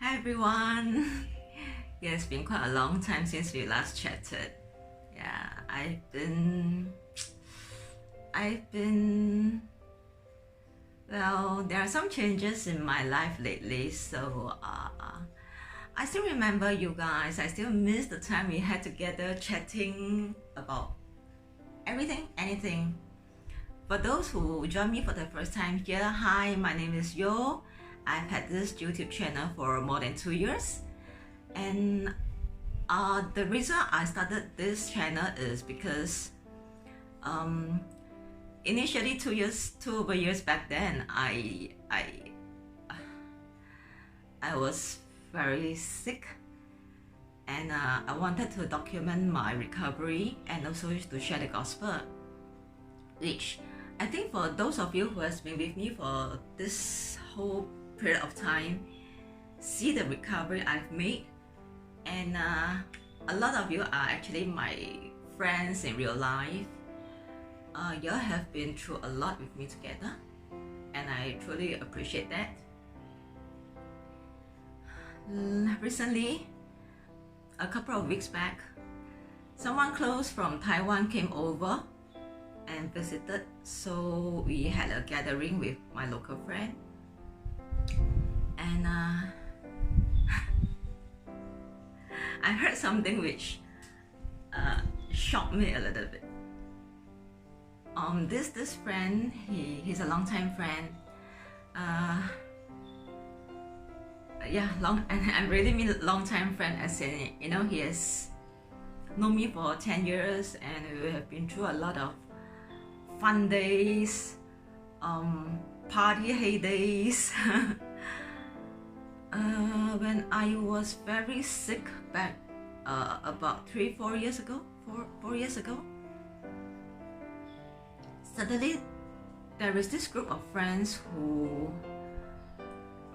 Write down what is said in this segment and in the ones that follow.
Hi everyone. Yeah, it's been quite a long time since we last chatted. Yeah, well, there are some changes in my life lately, so I still remember you guys. I still miss the time we had together chatting about everything, anything. For those who join me for the first time here, hi, my name is Yo. I've had this YouTube channel for more than 2 years, and the reason I started this channel is because initially 2 over years back then, I was very sick, and I wanted to document my recovery and also to share the gospel, which I think for those of you who has been with me for this whole period of time, see the recovery I've made, and a lot of you are actually my friends in real life. You all have been through a lot with me together, and I truly appreciate that. Recently, a couple of weeks back, someone close from Taiwan came over and visited, so we had a gathering with my local friend, and I heard something which shocked me a little bit. This friend, he's a long-time friend. And I really mean long-time friend, as in, you know, he has known me for 10 years, and we have been through a lot of fun days, party heydays. When I was very sick back about 4 years ago, suddenly there is this group of friends who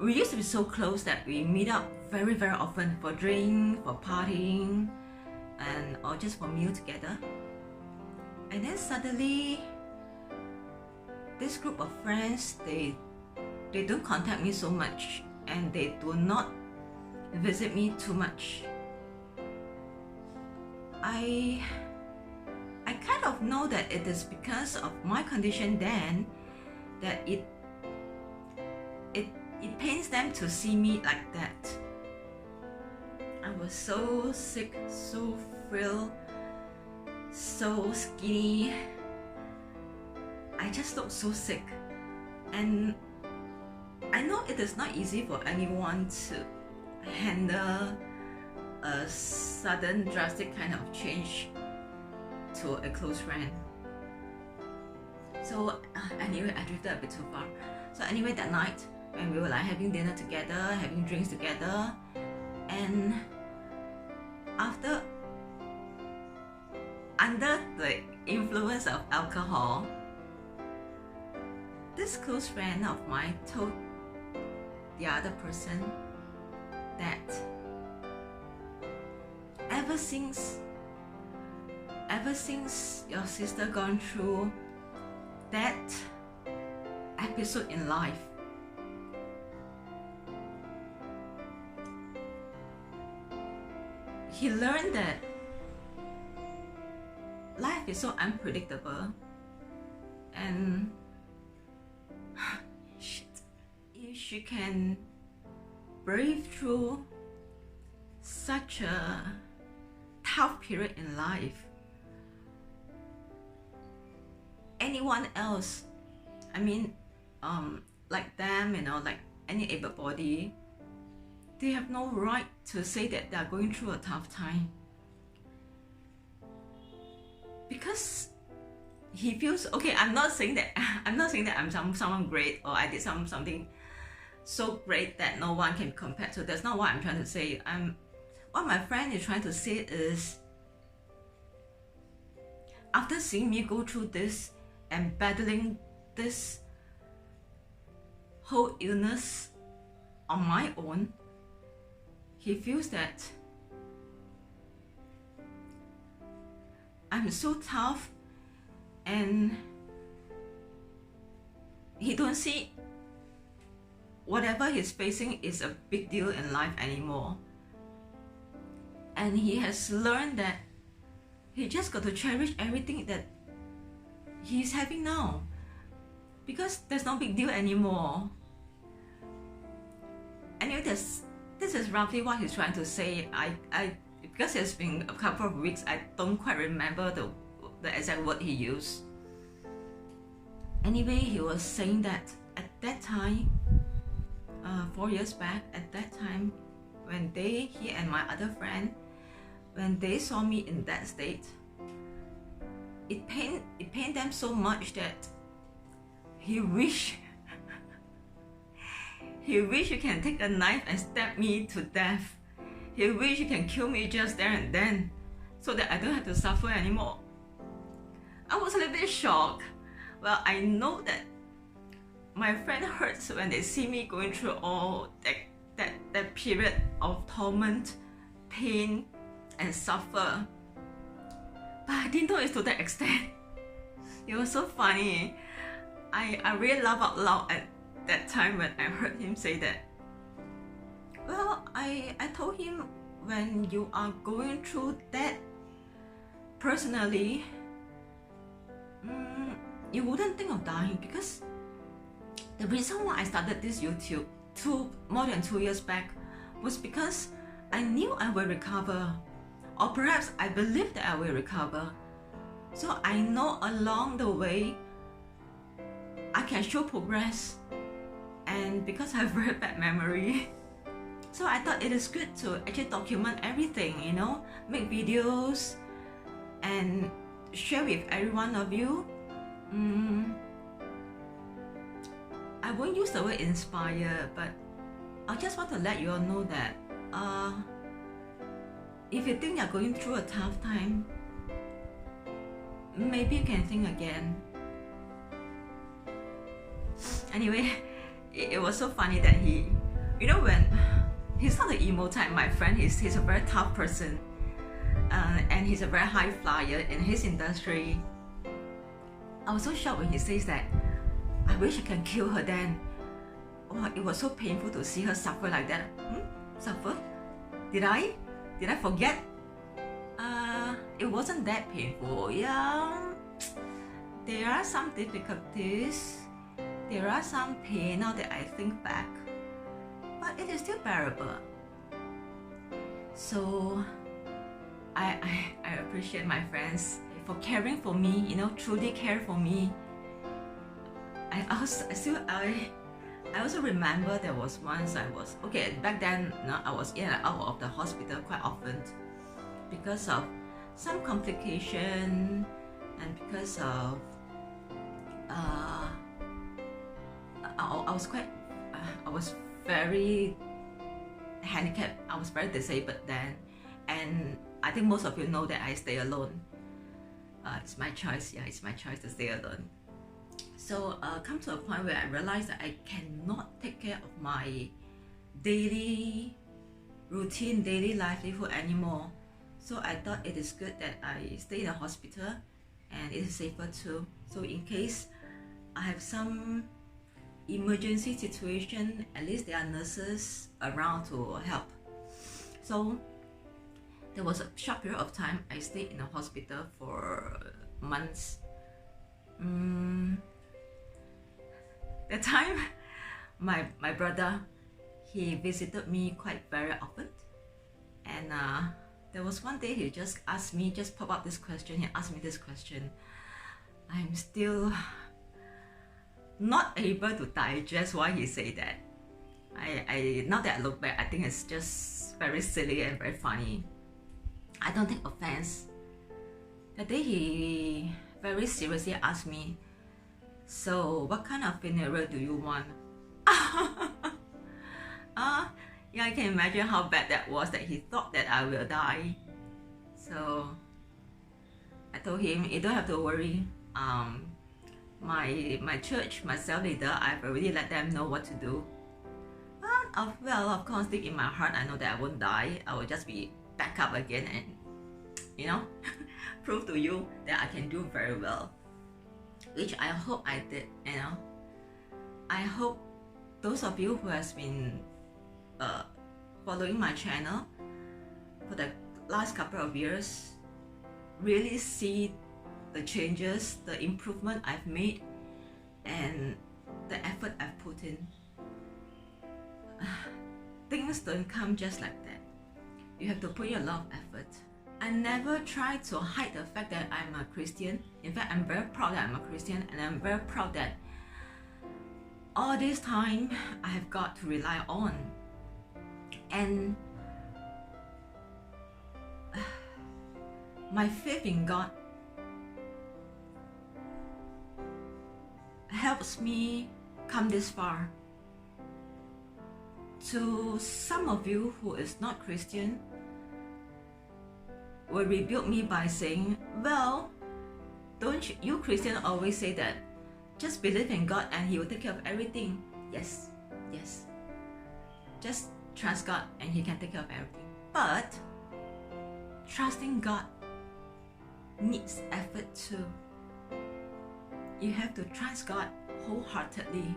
we used to be so close that we meet up very often for drink, for partying, and or just for meal together. And then suddenly this group of friends, they don't contact me so much, and they do not visit me too much. I kind of know that it is because of my condition then, that it pains them to see me like that. I was so sick, so frail, so skinny. I just looked so sick, and I know it is not easy for anyone to handle a sudden drastic kind of change to a close friend. So anyway, I drifted a bit too far. So anyway, that night when we were like having dinner together, having drinks together, and under the influence of alcohol, this close friend of mine told the other person that ever since your sister gone through that episode in life, he learned that life is so unpredictable, and if she can brave through such a tough period in life, anyone else, I mean, like them, you know, like any able body, they have no right to say that they are going through a tough time, because he feels okay. I'm not saying that I'm someone great, or I did something so great that no one can compare to. That's not what I'm trying to say. What my friend is trying to say is, after seeing me go through this and battling this whole illness on my own, he feels that I'm so tough, and he don't see whatever he's facing is a big deal in life anymore. And he has learned that he just got to cherish everything that he's having now, because there's no big deal anymore. Anyway, this is roughly what he's trying to say. Because it's been a couple of weeks, I don't quite remember the exact word he used. Anyway, he was saying that at that time, 4 years back, at that time, when he and my other friend, when they saw me in that state, it pained them so much that he wished he can take a knife and stab me to death. He wished he can kill me just there and then, so that I don't have to suffer anymore. I was a little bit shocked. Well, I know that my friend hurts when they see me going through all that period of torment, pain, and suffer. But I didn't know it's to that extent. It was so funny. I really laughed out loud at that time when I heard him say that. Well, I told him, when you are going through that personally, you wouldn't think of dying, because the reason why I started this YouTube more than 2 years back was because I knew I will recover, or perhaps I believed that I will recover. So I know along the way I can show progress, and because I have very bad memory, so I thought it is good to actually document everything, make videos and share with every one of you. I won't use the word inspire, but I just want to let you all know that if you think you're going through a tough time, maybe you can think again. Anyway, it was so funny that when he's not the emo type, my friend, he's a very tough person, and he's a very high flyer in his industry. I was so shocked when he says that, I wish I can kill her then. Oh, it was so painful to see her suffer like that. Suffer? Did I forget? It wasn't that painful. Yeah, there are some difficulties. There are some pain now that I think back, but it is still bearable. So I appreciate my friends for caring for me, truly care for me. I also remember there was once back then, I was in and out of the hospital quite often because of some complication, and because of I was very handicapped. I was very disabled then, and I think most of you know that I stay alone. It's my choice. Yeah, it's my choice to stay alone. So come to a point where I realized that I cannot take care of my daily routine, daily livelihood anymore. So I thought it is good that I stay in the hospital, and it is safer too. So in case I have some emergency situation, at least there are nurses around to help. So there was a short period of time I stayed in the hospital for months. That time, my brother, he visited me quite very often, and there was one day he just asked me, just pop up this question. He asked me this question. I'm still not able to digest why he said that. Now that I look back, I think it's just very silly and very funny. I don't take offense. That day he very seriously asked me, so what kind of funeral do you want? Yeah, I can imagine how bad that was, that he thought that I will die. So I told him, you don't have to worry. My church, my cell leader, I've already let them know what to do. But well, of course, deep in my heart, I know that I won't die. I will just be back up again and, prove to you that I can do very well. Which I hope I did, I hope those of you who has been following my channel for the last couple of years really see the changes, the improvement I've made, and the effort I've put in. Things don't come just like that. You have to put in a lot of effort. I never try to hide the fact that I'm a Christian. In fact, I'm very proud that I'm a Christian, and I'm very proud that all this time I have got to rely on. And my faith in God helps me come this far. To some of you who is not Christian, will rebuke me by saying, well, don't you Christians always say that just believe in God and He will take care of everything? Yes, yes. Just trust God and He can take care of everything. But trusting God needs effort too. You have to trust God wholeheartedly.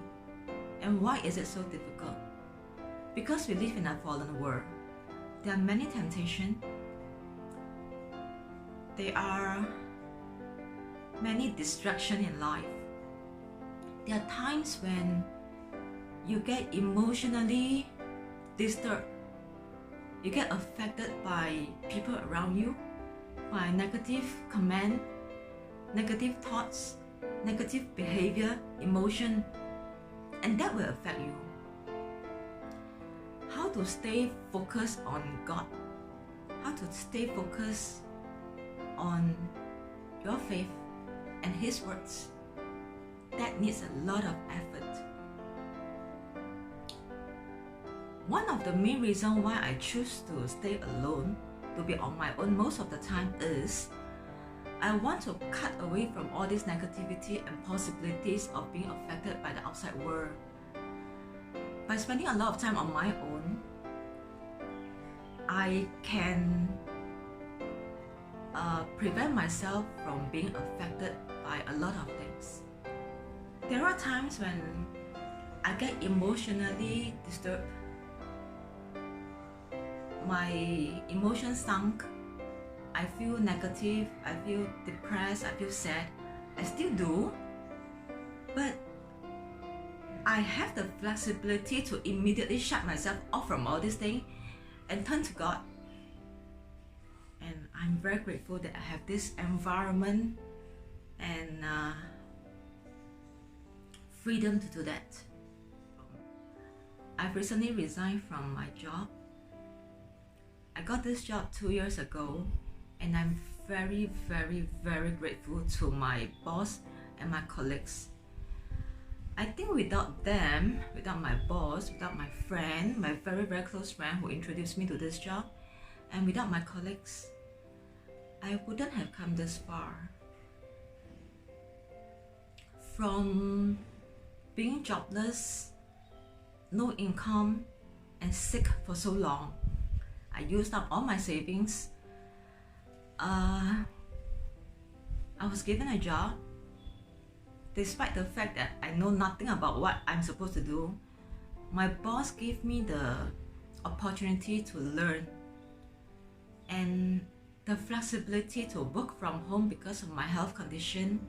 And why is it so difficult? Because we live in a fallen world. There are many temptations. There are many distractions in life. There are times when you get emotionally disturbed. You get affected by people around you, by negative comment, negative thoughts, negative behavior, emotion, and that will affect you. How to stay focused on God, how to stay focused on your faith and His words, that needs a lot of effort. One of the main reasons why I choose to stay alone, to be on my own most of the time, is I want to cut away from all this negativity and possibilities of being affected by the outside world. By spending a lot of time on my own, I can prevent myself from being affected by a lot of things. There are times when I get emotionally disturbed. My emotions sunk. I feel negative, I feel depressed, I feel sad. I still do, but I have the flexibility to immediately shut myself off from all these things and turn to God. And I'm very grateful that I have this environment and freedom to do that. I've recently resigned from my job. I got this job 2 years ago, and I'm very, very, very grateful to my boss and my colleagues. I think without them, without my boss, without my friend, my very, very close friend who introduced me to this job, and without my colleagues, I wouldn't have come this far. From being jobless, no income, and sick for so long, I used up all my savings. I was given a job. Despite the fact that I know nothing about what I'm supposed to do, my boss gave me the opportunity to learn and the flexibility to work from home because of my health condition,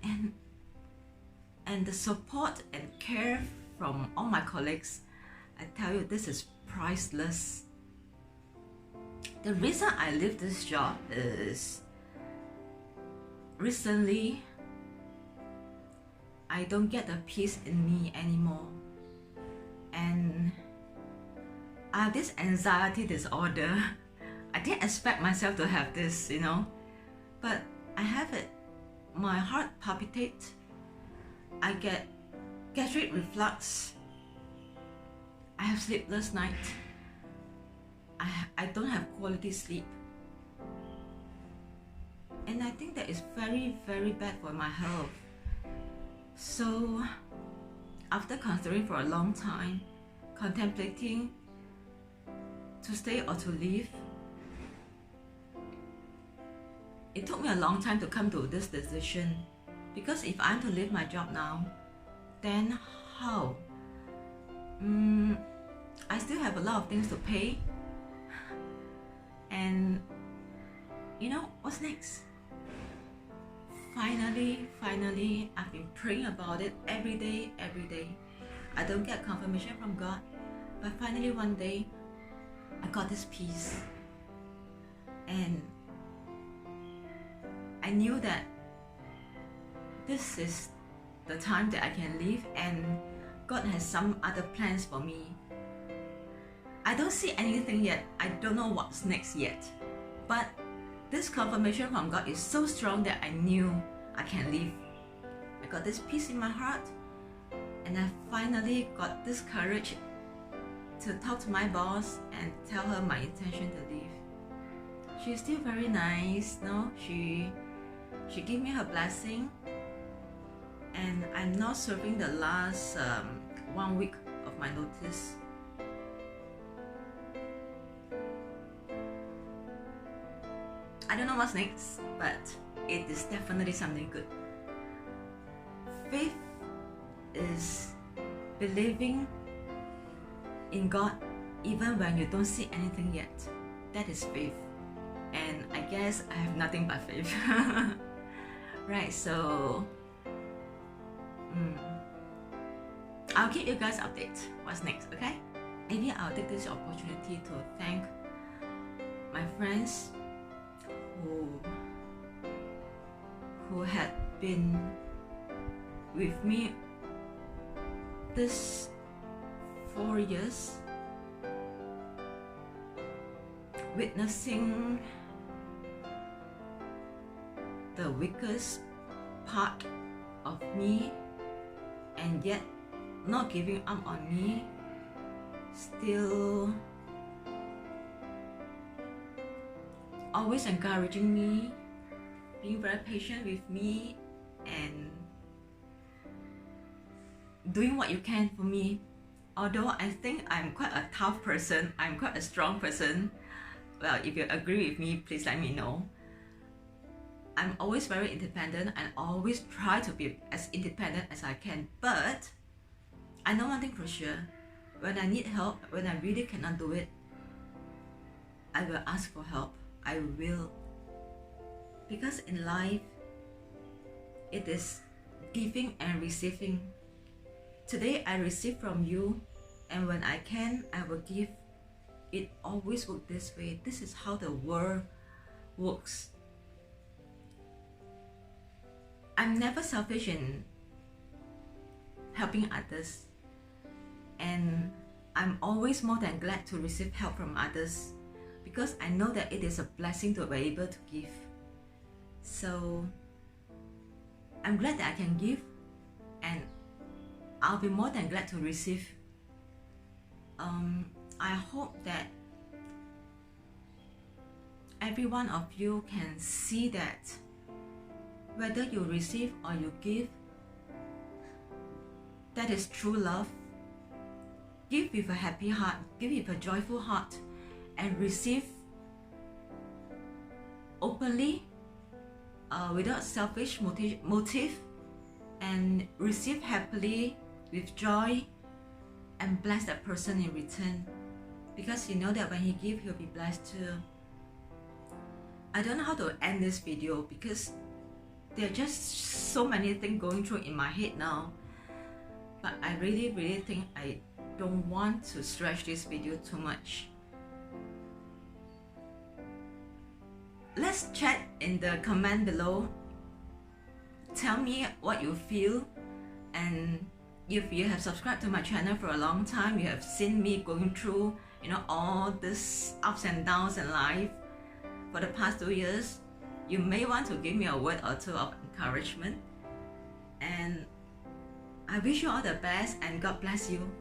and the support and care from all my colleagues. I tell you, this is priceless. The reason I leave this job is recently I don't get the peace in me anymore, and I have this anxiety disorder. I didn't expect myself to have this, but I have it. My heart palpitates. I get gastric reflux. I have sleepless nights. I don't have quality sleep. And I think that is very, very bad for my health. So, after considering for a long time, contemplating to stay or to leave, it took me a long time to come to this decision. Because if I'm to leave my job now, then how? I still have a lot of things to pay. And you know, what's next? Finally, I've been praying about it every day. I don't get confirmation from God, but finally one day, I got this peace. And I knew that this is the time that I can live, and God has some other plans for me. I don't see anything yet. I don't know what's next yet. But this confirmation from God is so strong that I knew I can live. I got this peace in my heart, and I finally got this courage to talk to my boss and tell her my intention to leave. She's still very nice, no? She gave me her blessing, and I'm now serving the last 1 week of my notice. I don't know what's next, but it is definitely something good. Faith is believing in God even when you don't see anything yet. That is faith. And I guess I have nothing but faith. Right, so I'll keep you guys updated what's next, okay? Maybe I'll take this opportunity to thank my friends who had been with me this 4 years, witnessing the weakest part of me, and yet not giving up on me, still always encouraging me, being very patient with me, and doing what you can for me. Although I think I'm quite a tough person, I'm quite a strong person. Well, if you agree with me, please let me know. I'm always very independent and always try to be as independent as I can. But I know one thing for sure. When I need help, when I really cannot do it, I will ask for help. I will. Because in life, it is giving and receiving. Today I receive from you, and when I can, I will give. It always works this way. This is how the world works. I'm never selfish in helping others, and I'm always more than glad to receive help from others, because I know that it is a blessing to be able to give. So I'm glad that I can give, and I'll be more than glad to receive. I hope that every one of you can see that whether you receive or you give, that is true love. Give with a happy heart, give with a joyful heart, and receive openly, without selfish motive, and receive happily with joy, and bless that person in return, because you know that when he gives, he'll be blessed too. I don't know how to end this video because there are just so many things going through in my head now, but I really think I don't want to stretch this video too much. Let's chat in the comment below. Tell me what you feel, and if you have subscribed to my channel for a long time, you have seen me going through, you know, all this ups and downs in life for the past 2 years. You may want to give me a word or two of encouragement, and I wish you all the best, and God bless you.